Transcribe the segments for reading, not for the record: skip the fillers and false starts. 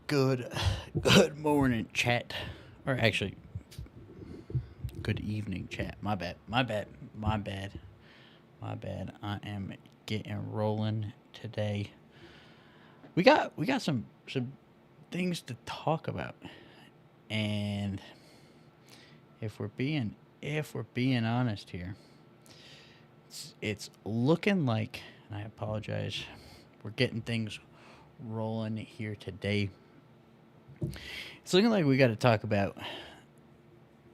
Good morning, chat. Or actually, good evening, chat. My bad. I am getting rolling today. We got some things to talk about, and if we're being if we're being honest here, it's looking like, and I apologize, we're getting things rolling here today. It's looking like we got to talk about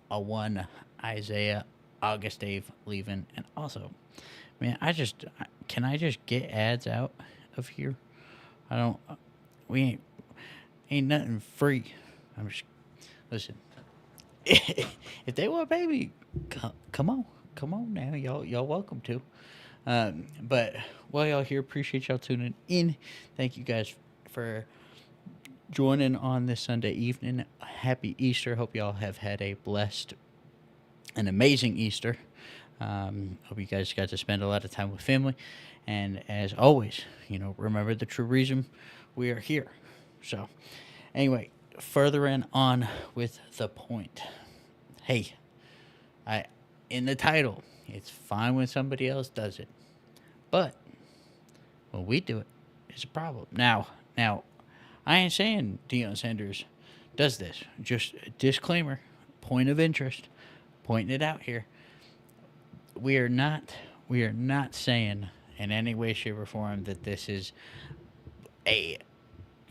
a one Isaiah August Dave leaving, and also, man, can I just get ads out of here? I don't. We ain't nothing free. I'm just listen. If they want to pay me, come on now, y'all welcome to. But while y'all here, appreciate y'all tuning in. Thank you guys for joining on this Sunday evening. Happy Easter. Hope y'all have had a blessed an amazing Easter. Hope you guys got to spend a lot of time with family. And as always, remember the true reason we are here. So, anyway, furthering on with the point. Hey, I in the title, it's fine when somebody else does it, but when we do it, it's a problem. Now, I ain't saying Deion Sanders does this. Just a disclaimer, point of interest, pointing it out here. We are not saying in any way, shape, or form that this is a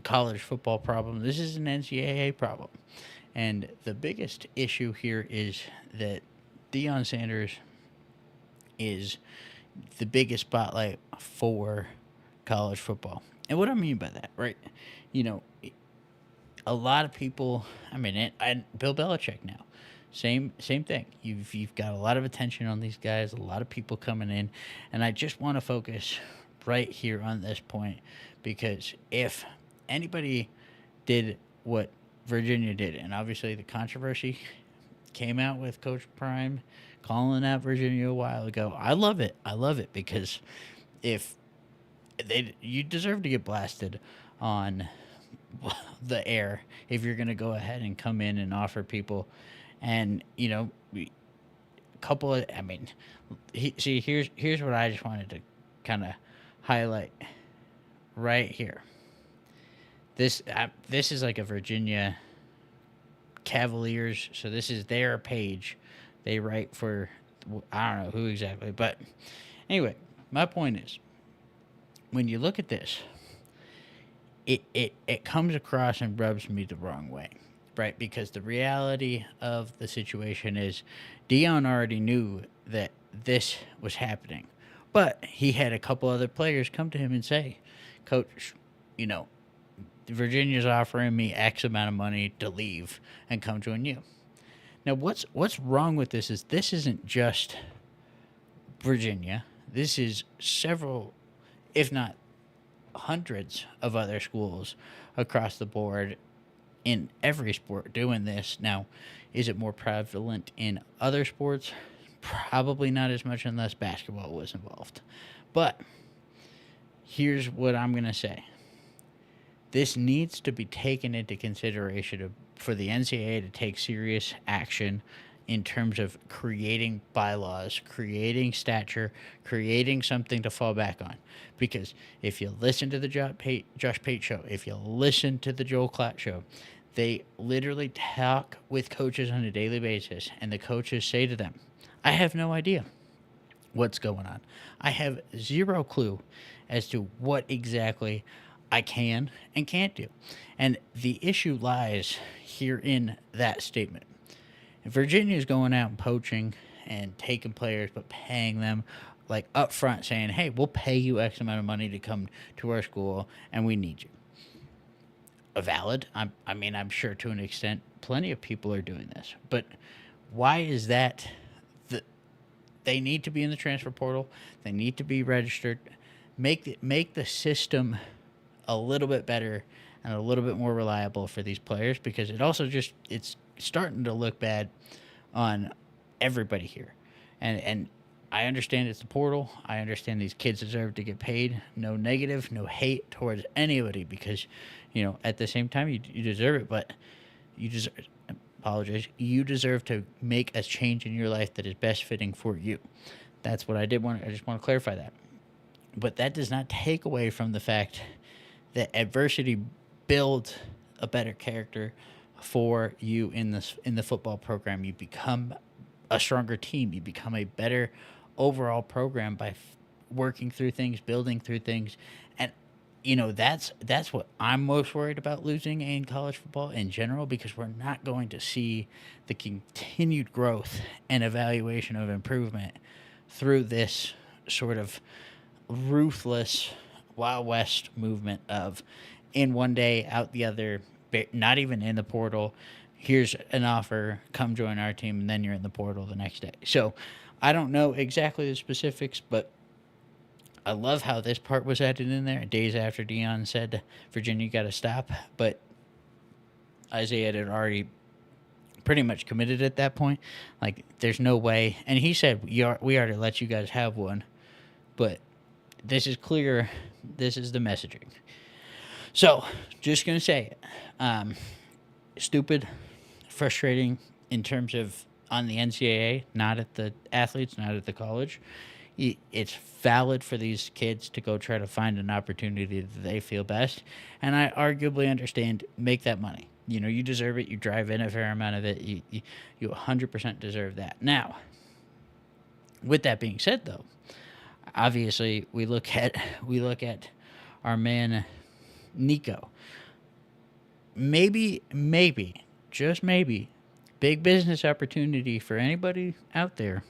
college football problem. This is an NCAA problem. And the biggest issue here is that Deion Sanders is the biggest spotlight for college football. And what I mean by that, right? You know, a lot of people. I mean, and Bill Belichick now, same thing. You've got a lot of attention on these guys, a lot of people coming in, and I just want to focus right here on this point because if anybody did what Virginia did, and obviously the controversy came out with Coach Prime calling out Virginia a while ago. I love it. I love it because if you deserve to get blasted on the air if you're going to go ahead and come in and offer people and a couple of see here's what I just wanted to kind of highlight right here. This is like a Virginia Cavaliers, so this is their page. They write for I don't know who exactly, but anyway, my point is when you look at this, it comes across and rubs me the wrong way, right? Because the reality of the situation is Dion already knew that this was happening, but he had a couple other players come to him and say, Coach, Virginia's offering me X amount of money to leave and come join you. Now, what's wrong with this isn't just Virginia. This is several, if not hundreds of other schools across the board in every sport doing this. Now, is it more prevalent in other sports? Probably not as much unless basketball was involved. But here's what I'm going to say. This needs to be taken into consideration for the NCAA to take serious action in terms of creating bylaws, creating stature, creating something to fall back on. Because if you listen to the Josh Pate show, if you listen to the Joel Klatt show, they literally talk with coaches on a daily basis, and the coaches say to them, I have no idea what's going on. I have zero clue as to what exactly I can and can't do. And the issue lies here in that statement. Virginia is going out and poaching and taking players, but paying them like up front, saying, hey, we'll pay you X amount of money to come to our school, and we need you. Valid. I'm sure to an extent, plenty of people are doing this. But why is that? They need to be in the transfer portal. They need to be registered. Make the system a little bit better and a little bit more reliable for these players because it also it's starting to look bad on everybody here. And I understand it's the portal. I understand these kids deserve to get paid. No negative, no hate towards anybody because, at the same time, you deserve it, but you deserve, apologize, you deserve to make a change in your life that is best fitting for you. That's what I did want. I just want to clarify that. But that does not take away from the fact that adversity builds a better character for you in the football program. You become a stronger team. You become a better overall program by working through things, building through things, and that's what I'm most worried about losing in college football in general because we're not going to see the continued growth and evaluation of improvement through this sort of ruthless Wild West movement of in one day, out the other, not even in the portal. Here's an offer, come join our team, and then you're in the portal the next day. So I don't know exactly the specifics, but I love how this part was added in there days after Deion said, Virginia, you got to stop. But Isaiah had already pretty much committed at that point. Like, there's no way. And he said, we already let you guys have one. But this is clear. This is the messaging. So, just going to say it. Stupid, frustrating in terms of on the NCAA, not at the athletes, not at the college. It's valid for these kids to go try to find an opportunity that they feel best. And I arguably understand, make that money. You deserve it. You drive in a fair amount of it. You 100% deserve that. Now, with that being said, though, obviously we look at our man Nico. Maybe, just maybe, big business opportunity for anybody out there.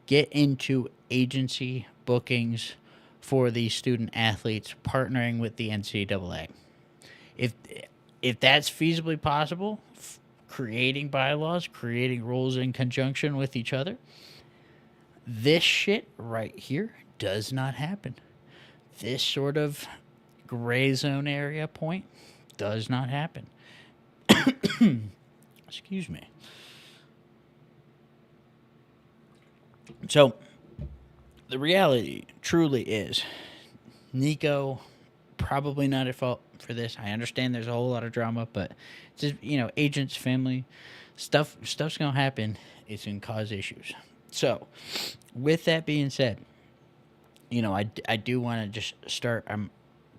Get into agency bookings for these student athletes, partnering with the NCAA. If that's feasibly possible, creating bylaws, creating rules in conjunction with each other, this shit right here does not happen. This sort of gray zone area point does not happen. Excuse me. So, the reality truly is, Nico probably not at fault for this. I understand there's a whole lot of drama, but it's just, agents, family, stuff's going to happen. It's going to cause issues. So, with that being said, I do want to just start, I'm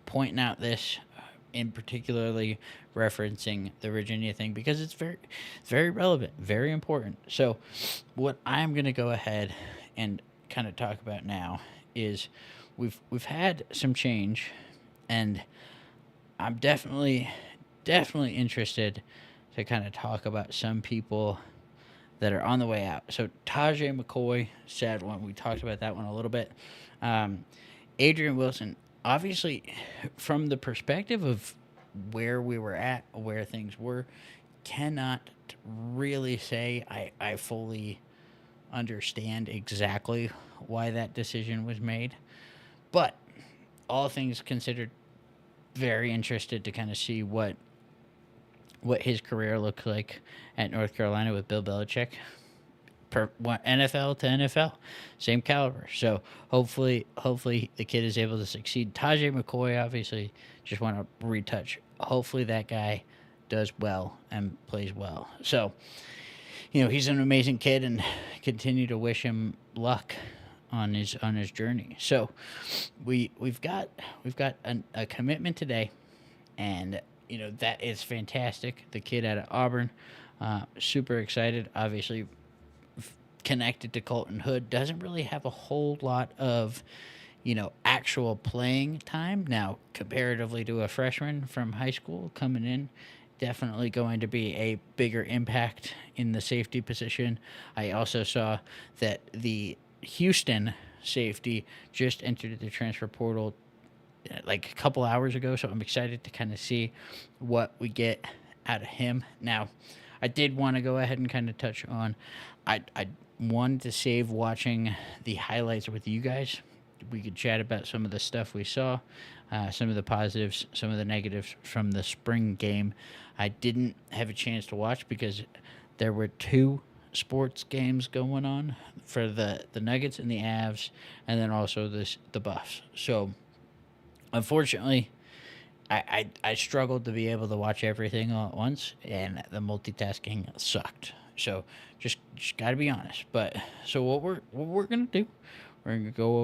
pointing out this, in particularly referencing the Virginia thing because it's very relevant, very important. So what I'm going to go ahead and kind of talk about now is we've had some change, and I'm definitely interested to kind of talk about some people that are on the way out. So Tajay McCoy, sad one. We talked about that one a little bit. Adrian Wilson, obviously, from the perspective of where we were at, where things were, cannot really say I fully understand exactly why that decision was made. But all things considered, very interested to kind of see what his career looks like at North Carolina with Bill Belichick. NFL to NFL, same caliber. So hopefully the kid is able to succeed. Tajay McCoy, obviously, just want to retouch. Hopefully that guy does well and plays well. So, he's an amazing kid, and continue to wish him luck on his journey. So we've got a commitment today, and that is fantastic. The kid out of Auburn, super excited. Obviously, connected to Colton Hood, doesn't really have a whole lot of actual playing time now comparatively to a freshman from high school coming in. Definitely going to be a bigger impact in the safety position. I also saw that the Houston safety just entered the transfer portal like a couple hours ago, so I'm excited to kind of see what we get out of him. Now, I did want to go ahead and kind of touch on, I wanted to save watching the highlights with you guys. We could chat about some of the stuff we saw, some of the positives, some of the negatives from the spring game. I didn't have a chance to watch because there were two sports games going on for the Nuggets and the Avs, and then also the Buffs. So unfortunately, I struggled to be able to watch everything all at once, and the multitasking sucked. So just got to be honest. But so what we're gonna do, we're gonna go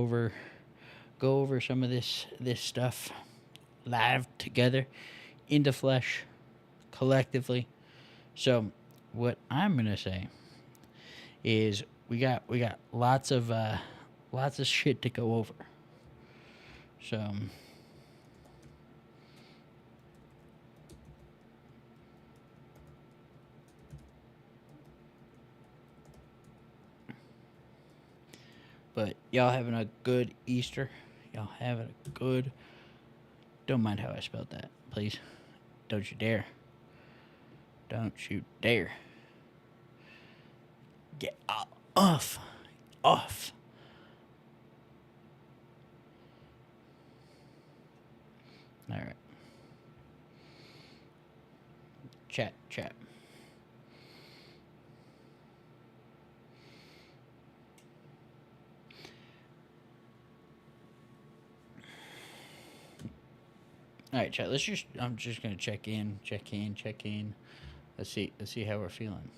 over some of this stuff live together, in the flesh, collectively. So what I'm gonna say is we got lots of shit to go over. So but y'all having a good Easter. Y'all having a good. Don't mind how I spelled that, please. Don't you dare. Don't you dare. Get off. Off. All right. Chat. All right, chat. I'm just gonna check in. Let's see how we're feeling.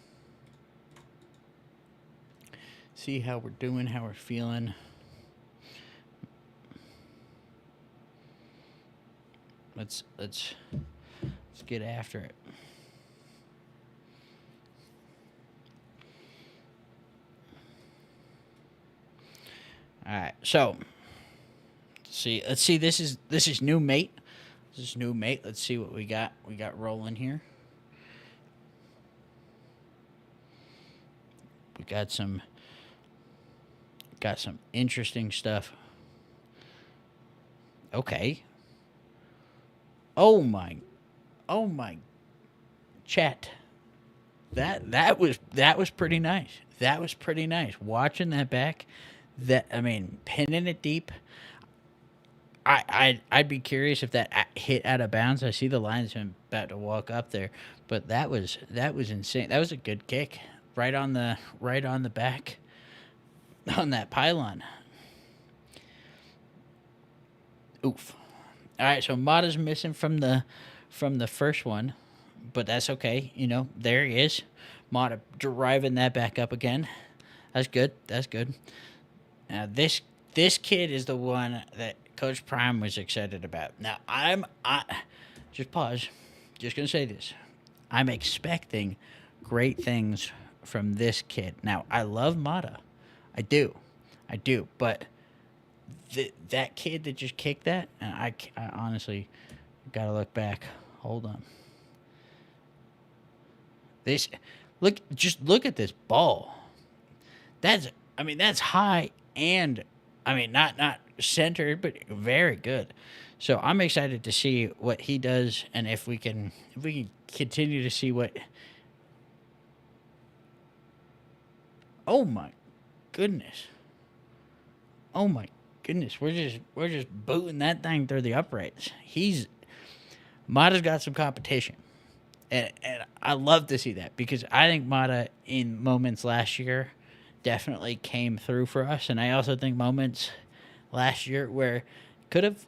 See how we're doing, how we're feeling. Let's get after it. All right, so let's see. This is new mate. This is new mate. Let's see what we got. We got rolling here. We got some interesting stuff. Okay. Oh my chat. That was pretty nice. That was pretty nice. Watching that back, that I mean, pinning it deep. I'd be curious if that hit out of bounds. I see the linesman about to walk up there, but that was insane. That was a good kick, right on the back, on that pylon. Oof. All right, so Mata's missing from the first one, but that's okay. There he is. Mata driving that back up again. That's good. That's good. Now this kid is the one that Coach Prime was excited about. Now I just pause. Just gonna say this. I'm expecting great things from this kid. Now I love Mata. I do. But that kid that just kicked that, and I honestly gotta look back. Hold on. This look at this ball. That's that's high, and not centered, but very good. So I'm excited to see what he does, and if we can continue to see what. Oh my goodness. Oh my goodness. We're just booting that thing through the uprights. Mata's got some competition. And I love to see that, because I think Mata in moments last year definitely came through for us, and I also think moments last year where could have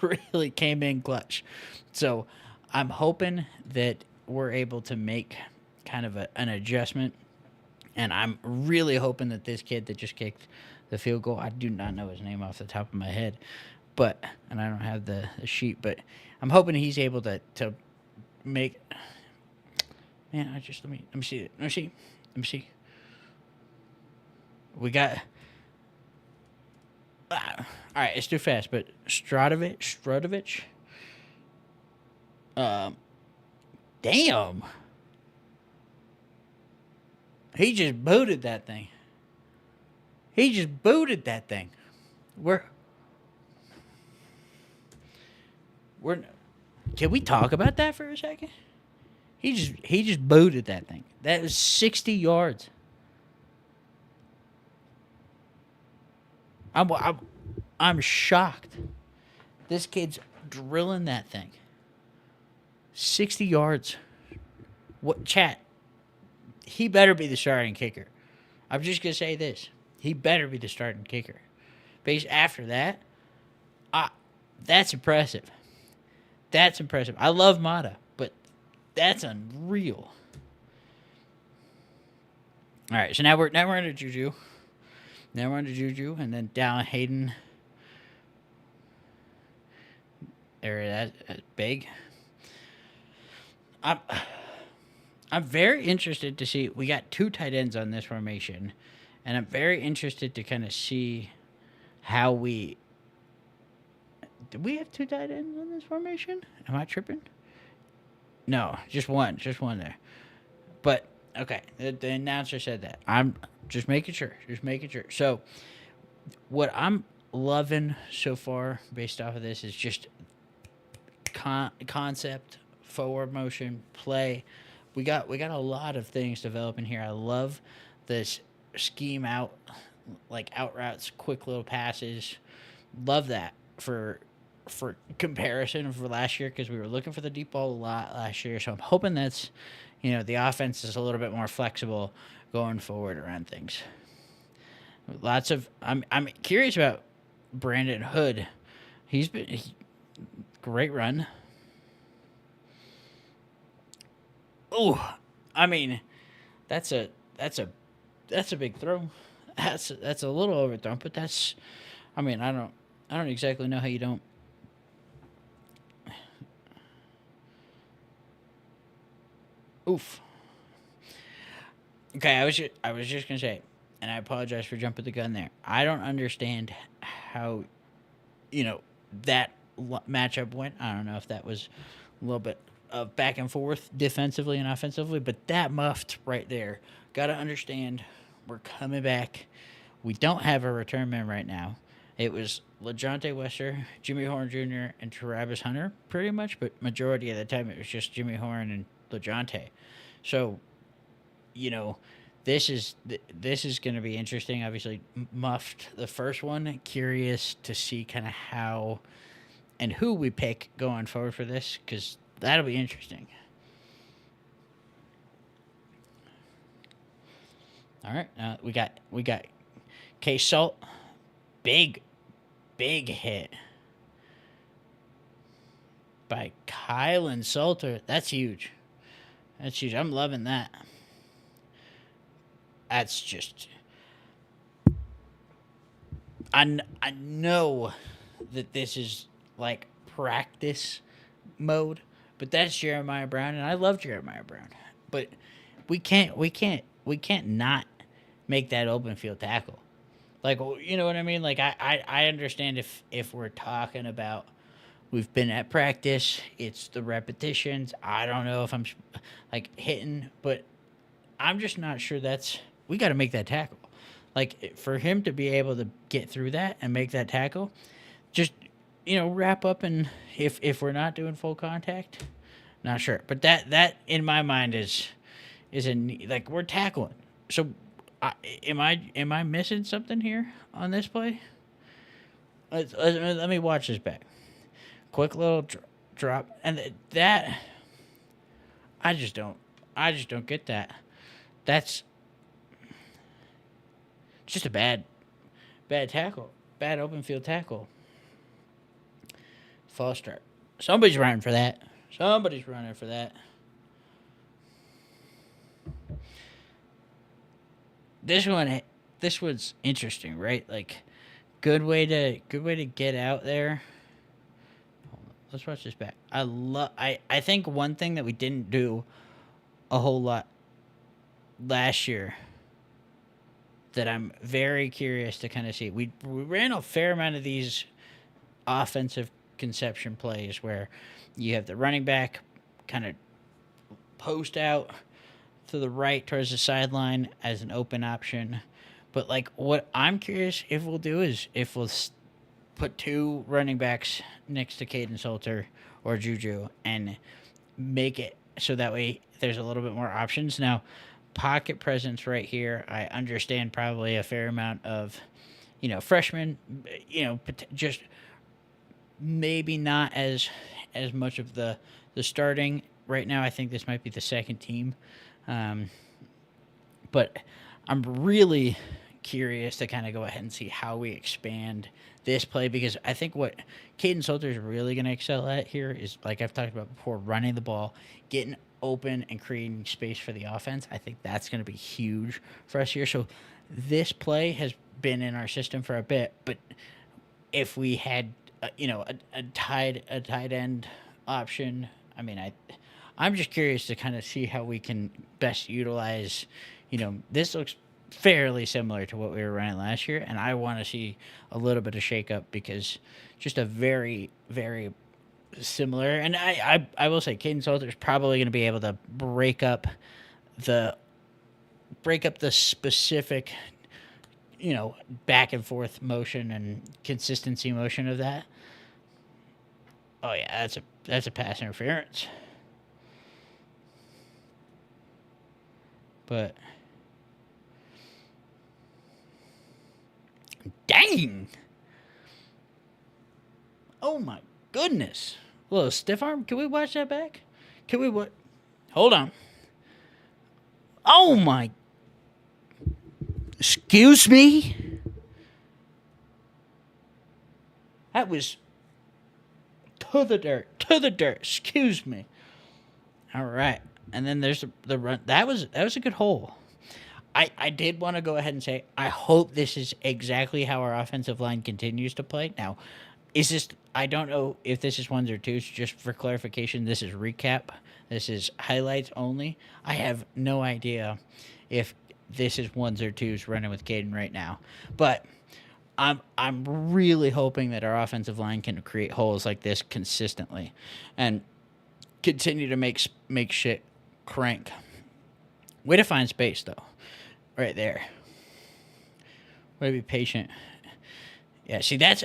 really came in clutch. So I'm hoping that we're able to make kind of an adjustment, and I'm really hoping that this kid that just kicked the field goal, I do not know his name off the top of my head, and I don't have the sheet, but I'm hoping he's able to make. Man, let me see it. Let me see. We got. All right, it's too fast, but Stradovic. Damn. He just booted that thing. We're we're. Can we talk about that for a second? He just booted that thing. That was 60 yards. I'm shocked. This kid's drilling that thing. 60 yards. What chat? he better be the starting kicker. I'm just gonna say this: he better be the starting kicker. Because after that, I, that's impressive. That's impressive. I love Mata, but that's unreal. All right, so now we're into Juju. Now we're into Juju, and then down Hayden. Area that's big. I'm I'm very interested to see. We got two tight ends on this formation, and I'm very interested to kind of see how we. Do we have two tight ends on this formation? Am I tripping? No, just one there. But okay, the announcer said that. I'm just making sure, just making sure. So, what I'm loving so far, based off of this, is just concept, forward motion, play. We got a lot of things developing here. I love this scheme out, like out routes, quick little passes. Love that for comparison for last year because we were looking for the deep ball a lot last year. So I'm hoping that's the offense is a little bit more flexible going forward around things. Lots of I'm curious about Brandon Hood. Great run. Oh, I mean, that's a big throw. That's a little overthrown, but that's. I mean, I don't exactly know how you don't. Oof. Okay, I was just gonna say, and I apologize for jumping the gun there. I don't understand how, that matchup went. I don't know if that was a little bit of back and forth defensively and offensively, but that muffed right there. Got to understand, we're coming back. We don't have a return man right now. It was LeJohntay Wester, Jimmy Horn Jr., and Travis Hunter pretty much, but majority of the time it was just Jimmy Horn and LeJohntay. So, this is going to be interesting. Obviously, muffed the first one. Curious to see kind of how and who we pick going forward for this, because that'll be interesting. All right, we got K Salt, big hit by Kylan Salter. That's huge. That's huge. I'm loving that. That's just. I know that this is like practice mode, but that's Jeremiah Brown, and I love Jeremiah Brown. But we can't not make that open field tackle. Like, you know what I mean? Like, I understand if we're talking about we've been at practice, it's the repetitions. I don't know if I'm like hitting, but I'm just not sure we got to make that tackle. Like, for him to be able to get through that and make that tackle, just, wrap up, and if we're not doing full contact, not sure. But that in my mind is like, we're tackling. So am I missing something here on this play? Let me watch this back. Quick little drop, and that I just don't get that. That's just a bad tackle, bad open field tackle. False start. Somebody's running for that. This one's interesting, right? Like, good way to get out there. Let's watch this back. I think one thing that we didn't do a whole lot last year that I'm very curious to kind of see. We ran a fair amount of these offensive conception plays where you have the running back kind of post out to the right towards the sideline as an open option. But, like, what I'm curious if we'll do is if we'll put two running backs next to Caden Salter or Juju and make it so that way there's a little bit more options. Now, pocket presence right here, I understand probably a fair amount of, freshmen, just maybe not as much of the starting right now. I think this might be the second team. But I'm really curious to kind of go ahead and see how we expand this play, because I think what Caden Salter is really going to excel at here is, like I've talked about before, running the ball, getting open, and creating space for the offense. I think that's going to be huge for us here. So this play has been in our system for a bit, but if we had a tight end option, I mean, I'm just curious to kind of see how we can best utilize. This looks fairly similar to what we were running last year, and I want to see a little bit of shakeup, because just a very, very similar. And I will say, Caden Salter is probably going to be able to the break up the specific, back and forth motion and consistency motion of that. Oh yeah, that's a pass interference. But dang! Oh my goodness! A little stiff arm. Can we watch that back? Can we what? Hold on. Oh my! Excuse me. That was to the dirt. To the dirt. Excuse me. All right. And then there's the run. That was a good hole. I did want to go ahead and say, I hope this is exactly how our offensive line continues to play. Now, I don't know if this is ones or twos. Just for clarification, this is recap. This is highlights only. I have no idea if this is ones or twos running with Caden right now. But I'm really hoping that our offensive line can create holes like this consistently and continue to make shit crank. Way to find space, though. Right there. Way to be patient. Yeah, see, that's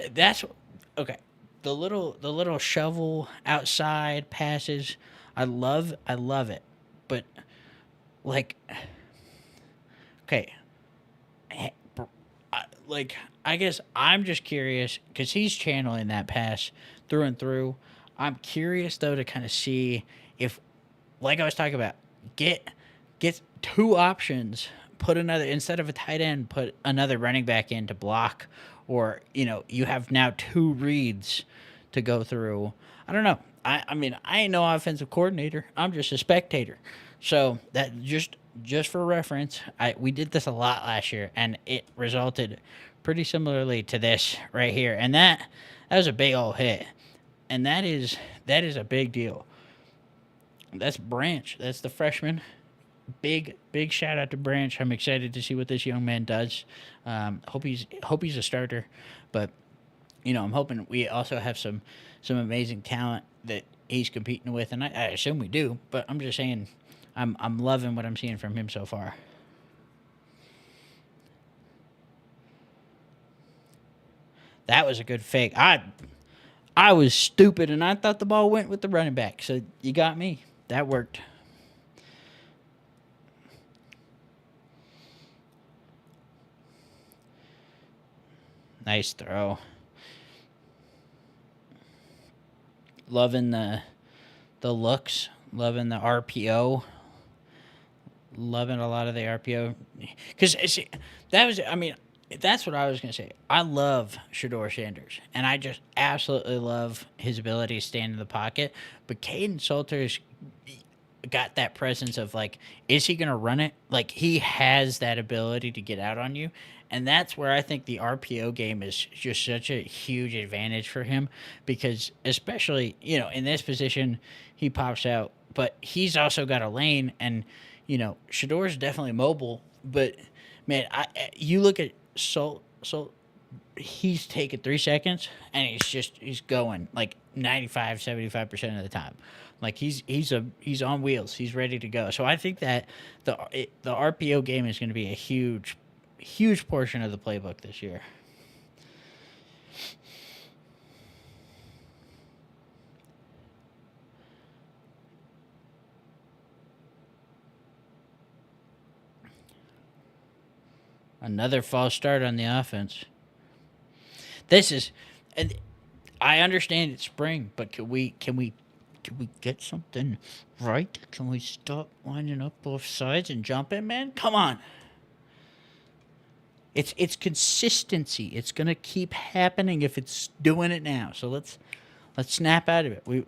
okay. The little shovel outside passes, I love it. But like, okay, I guess I'm just curious, because he's channeling that pass through and through. I'm curious though to kind of see if, like I was talking about, get two options. Put another, instead of a tight end, put another running back in to block, or you have now two reads to go through. I don't know. I mean, I ain't no offensive coordinator. I'm just a spectator. So that just for reference, we did this a lot last year, and it resulted pretty similarly to this right here. And that was a big old hit, and that is a big deal. That's Branch. That's the freshman. Big shout out to Branch. I'm excited to see what this young man does. Hope he's a starter, but I'm hoping we also have some amazing talent that he's competing with, and I assume we do. But I'm just saying, I'm loving what I'm seeing from him so far. That was a good fake. I was stupid, and I thought the ball went with the running back. So you got me. That worked. Nice throw. Loving the looks. Loving the RPO. Loving a lot of the RPO. Because that's what I was going to say. I love Shedeur Sanders, and I just absolutely love his ability to stand in the pocket. But Caden Salter's got that presence of, like, is he going to run it? Like, he has that ability to get out on you. And that's where I think the RPO game is just such a huge advantage for him, because especially, in this position, he pops out, but he's also got a lane, and, Shedeur's definitely mobile, but man, you look at Salt, he's taking 3 seconds, and he's going like 95-75% of the time. Like he's on wheels. He's ready to go. So I think that the RPO game is going to be a huge portion of the playbook this year. Another false start on the offense. This is, and I understand it's spring, but can we Can we get something right? Can we stop lining up both sides and jumping, man? Come on. It's consistency. It's gonna keep happening if it's doing it now. So let's snap out of it. We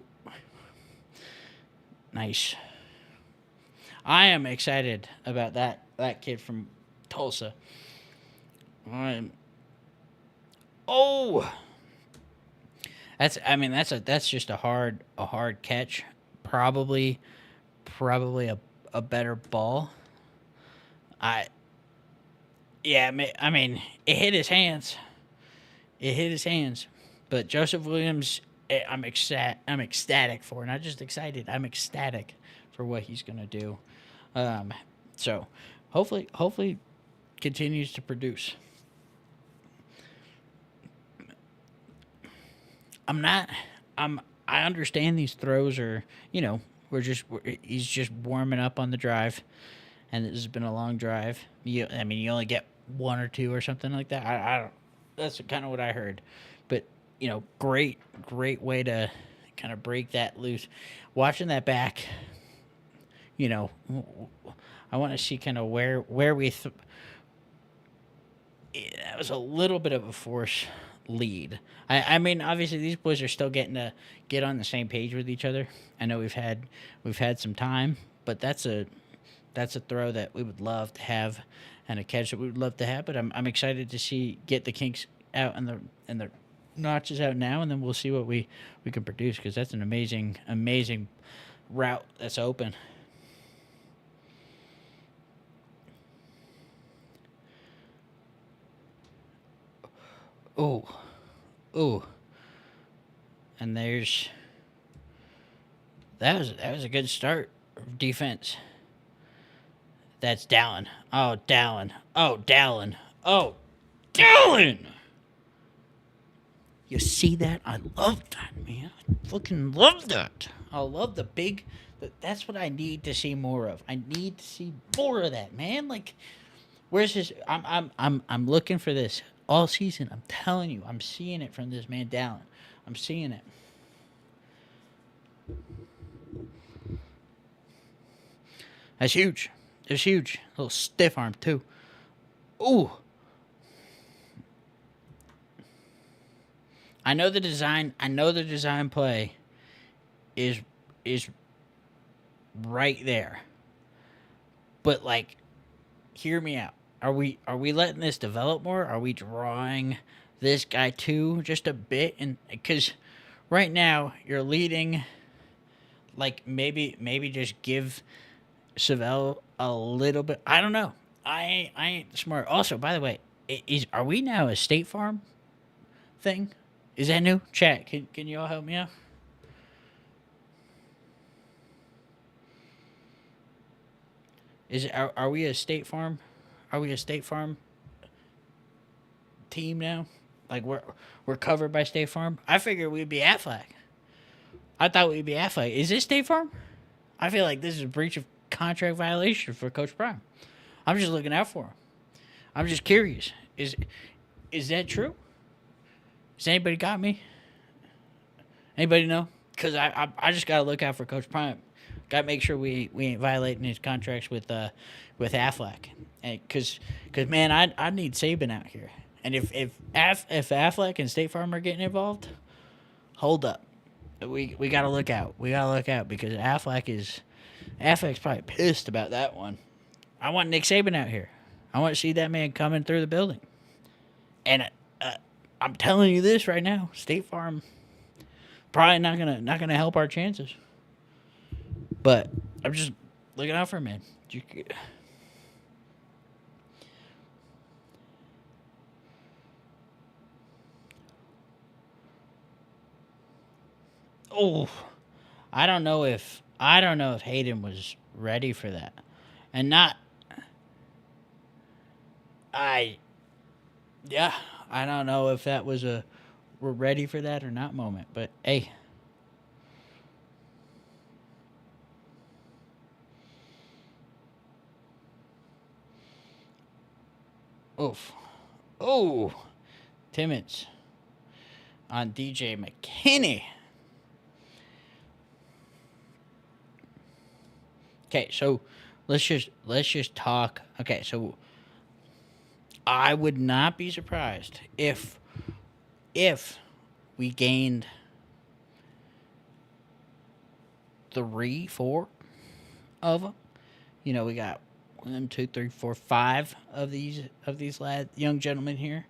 nice. I am excited about that kid from Tulsa. I'm oh that's just a hard catch. Probably a better ball. I yeah, I mean it hit his hands. It hit his hands. But Joseph Williams, I'm ecstatic for, not just excited. I'm ecstatic for what he's gonna do. Um, so hopefully continues to produce. I'm not. I understand these throws are. He's just warming up on the drive, and this has been a long drive. You only get one or two or something like that. I don't. That's kind of what I heard, but great way to kind of break that loose. Watching that back, you know, I want to see kind of where we. That was a little bit of a force lead. I mean, obviously these boys are still getting to get on the same page with each other. I know we've had some time, but that's a throw that we would love to have, and a catch that we would love to have. But I'm excited to see get the kinks out and the notches out now, and then we'll see what we can produce, because that's an amazing route that's open. Oh, oh, and that was a good start of defense. That's Dallin. Oh, Dallin. Oh, Dallin. Oh, Dallin. You see that? I love that, man. I fucking love that. I love the big. That's what I need to see more of. I need to see more of that, man. Like, where's his? I'm looking for this all season. I'm telling you, I'm seeing it from this man Dallin. I'm seeing it. That's huge. It's huge. A little stiff arm too. Ooh. I know the design play is is right there. But like, hear me out. Are we letting this develop more? Are we drawing this guy too just a bit? And because right now you're leading, like maybe just give Savell a little bit. I don't know. I ain't smart. Also, by the way, are we now a State Farm thing? Is that new? Chat. Can you all help me out? Are we a State Farm? Are we a State Farm team now? Like we're covered by State Farm. I figured we'd be Aflac. I thought we'd be Aflac. Is this State Farm? I feel like this is a breach of contract violation for Coach Prime. I'm just looking out for him. I'm just curious. Is that true? Has anybody got me? Anybody know? Because I just gotta look out for Coach Prime. Got to make sure we ain't violating his contracts with Aflac. And because man, I need Saban out here. And if Aflac and State Farm are getting involved, hold up. We gotta look out. We gotta look out, because Affleck's probably pissed about that one. I want Nick Saban out here. I want to see that man coming through the building. And I'm telling you this right now, State Farm probably not gonna help our chances. But I'm just looking out for him, man. Oh, I don't know if Hayden was ready for that, and not I. Yeah, I don't know if that was a we're ready for that or not moment. But hey, oof, oh, Timmons on DJ McKinney. Okay, so let's just talk. Okay, so I would not be surprised if we gained 3, 4 of them. You know, we got 1, 2, 3, 4, 5 of these young gentlemen here.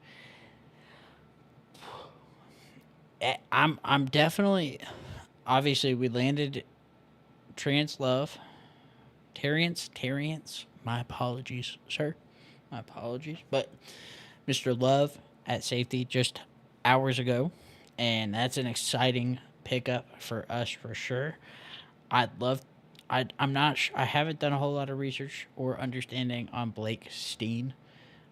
I'm definitely, obviously we landed Trans Love, Terrience. My apologies, sir. My apologies, but Mr. Love at safety just hours ago, and that's an exciting pickup for us for sure. I'd love. I'm not. I haven't done a whole lot of research or understanding on Blake Steen,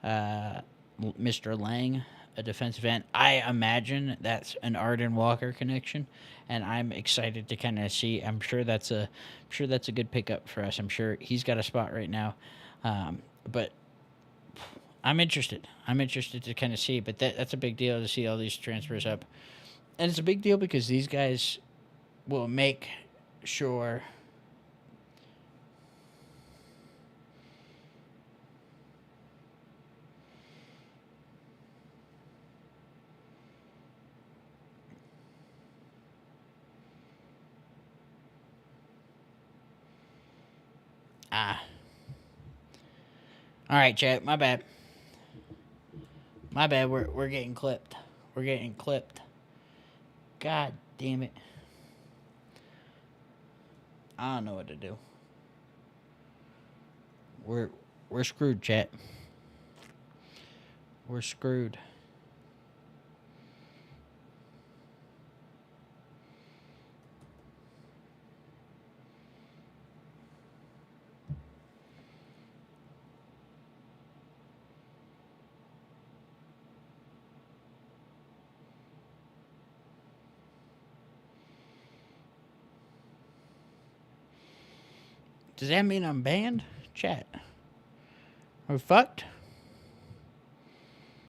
uh, Mr. Lang, a defensive end. I imagine that's an Arden Walker connection, and I'm excited to kind of see. I'm sure that's a good pickup for us. I'm sure he's got a spot right now, but I'm interested. I'm interested to kind of see. But that's a big deal to see all these transfers up, and it's a big deal because these guys will make sure. Ah, all right, chat. My bad. My bad. We're getting clipped. We're getting clipped. God damn it. I don't know what to do. We're we're screwed, chat. We're screwed. Does that mean I'm banned? Chat. We're fucked?